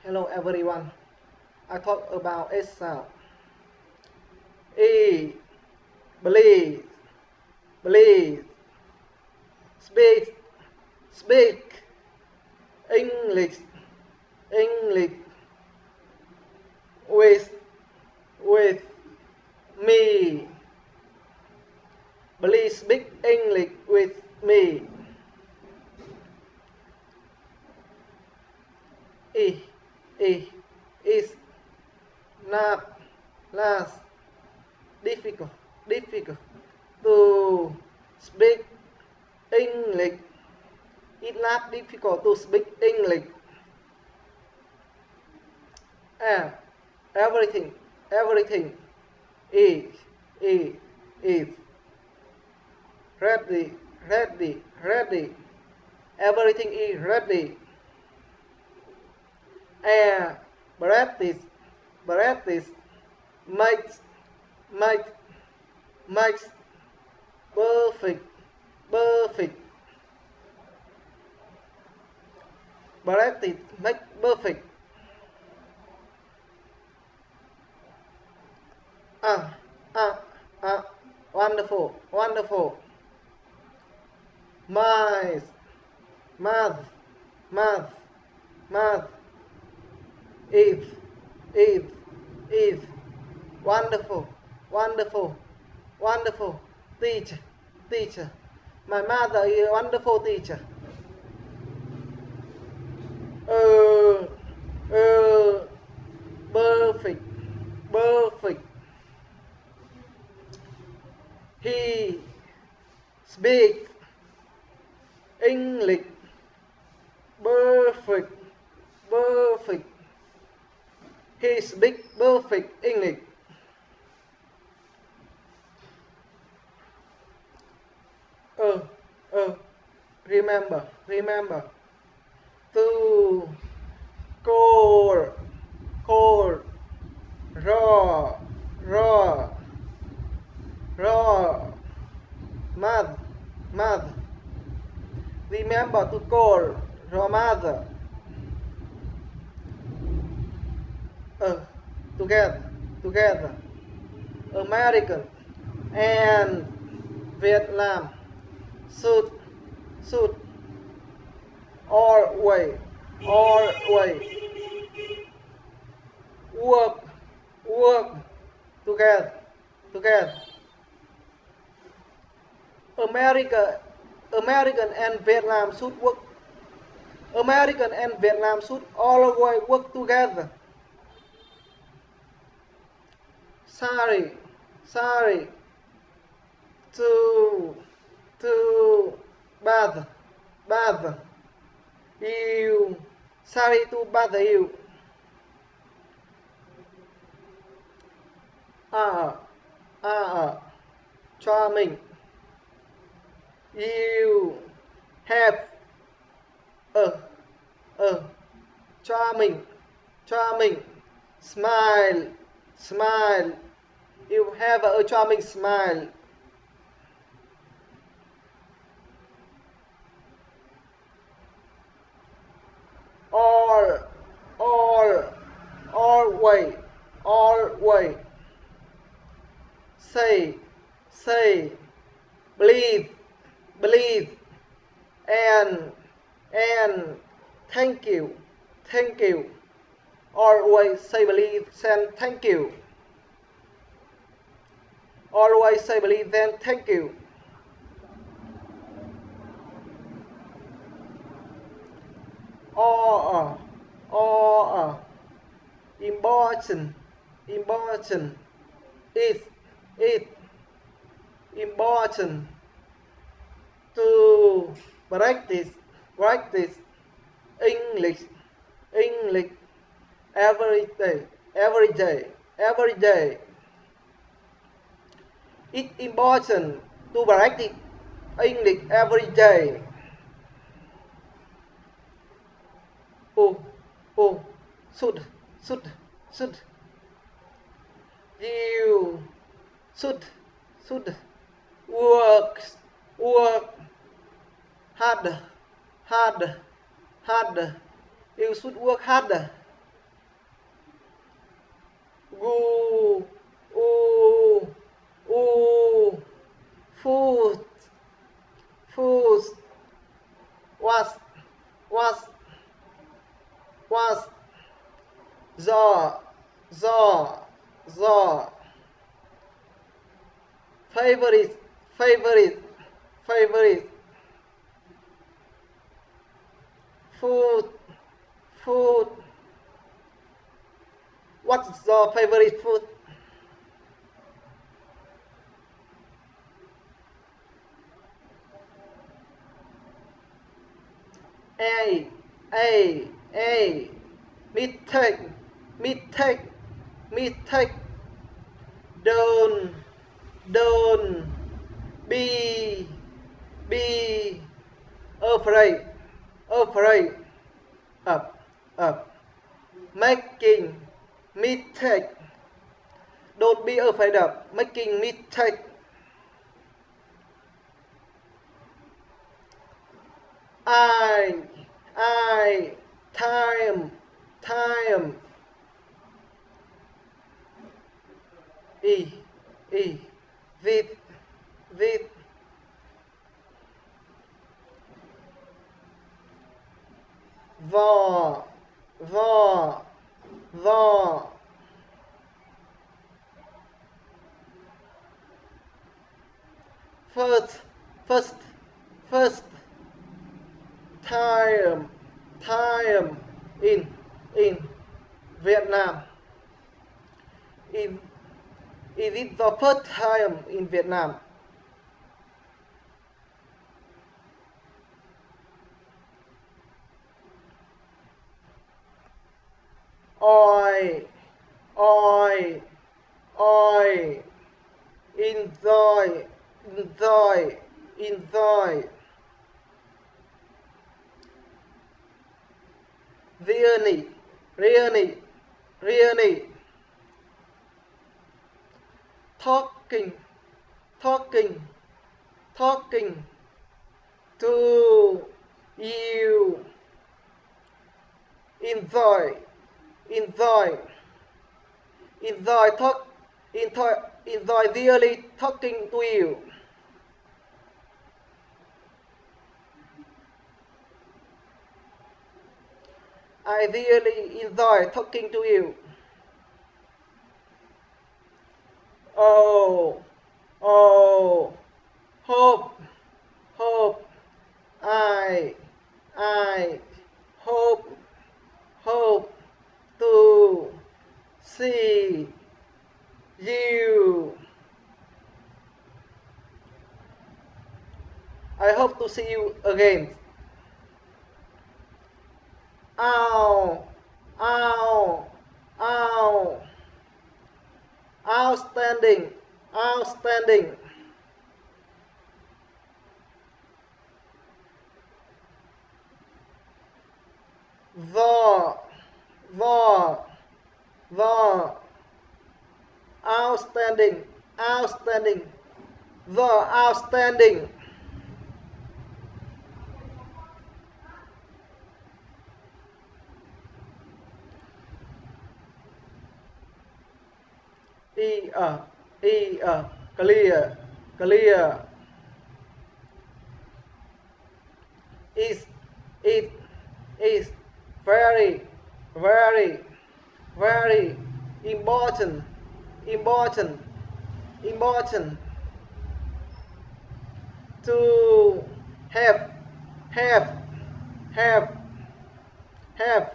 Hello everyone. I talk about S sound. E, believe, believe, speak, speak, English, English, with me. Please speak English with me. E, E, is not last difficult, difficult to speak English. It's not difficult to speak English. And everything, everything is, is, is ready, ready, ready. Everything is ready. And practice, practice makes, makes, makes perfect, perfect. Practice make perfect. Ah, ah, ah. Wonderful, wonderful. Math, math, math, math. If, if, if. Wonderful, wonderful, wonderful. Teacher, teacher. My mother is a wonderful teacher. Uh, uh, perfect, perfect. He speaks English perfect, perfect. He speaks perfect English. Uh, uh, remember, remember. To cold, cold, raw, raw, raw, mad, mad. Remember to call raw mother. Together, together. American and Vietnam should, should always, always work, work together, together. America, American and Vietnam should work. American and Vietnam should always work together. Sorry, sorry. To, to, bother, bother. You, sorry to bother you. Ah, charming. You have a, a, charming, charming. Smile, smile. You have a charming smile. All, all, always, always. Say, say, believe, believe, and, and, thank you, thank you. Always say believe, and thank you. Always say believe, then thank you. Or, or, important, important. It, important to practice, practice English, English every day, every day, every day. It's important to practice English every day. Oh, oh, should, should, should. You should, should work, work harder, harder, harder. You should work harder. gu, u, u, food, food, was, the, the, favorite, favorite, food, food. What's your favorite food? A, mistake, mistake, mistake. Don't, be, afraid, afraid. Up. Making mistake. Don't be afraid of making mistake. I, time, E, with, the, first, time, in, Vietnam. Is it the first time in Vietnam? I, enjoy, really, talking, to you, enjoy, talk, enjoy really talking to you. I really enjoy talking to you. Oh, hope, I hope to see you. I hope to see you again. Ow, outstanding, the, outstanding, the outstanding. Clear, is, it is very, important, to have, have,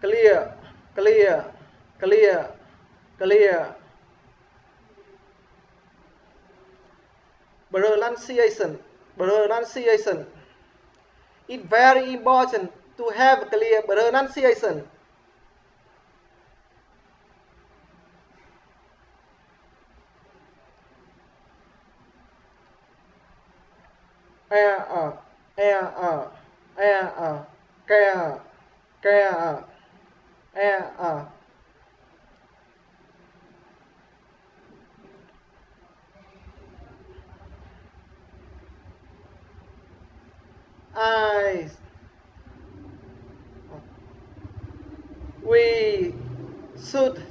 clear, pronunciation. It's very important to have clear pronunciation. Care, eyes, we should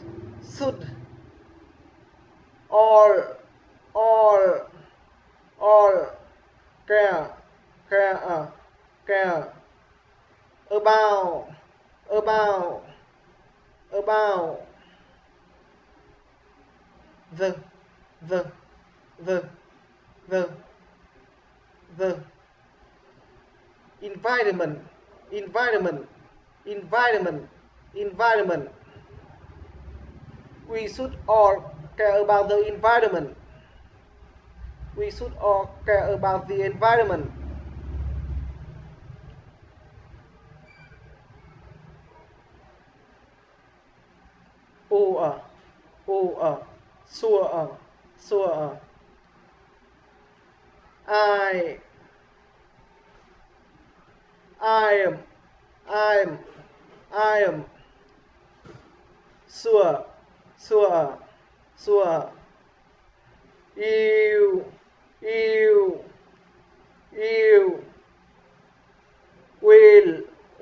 all care about the the the the the environment we should all care about the environment. We should all care about the environment. Sure. I am sure. You will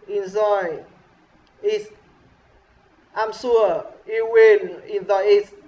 enjoy it. I'm sure you will enjoy it.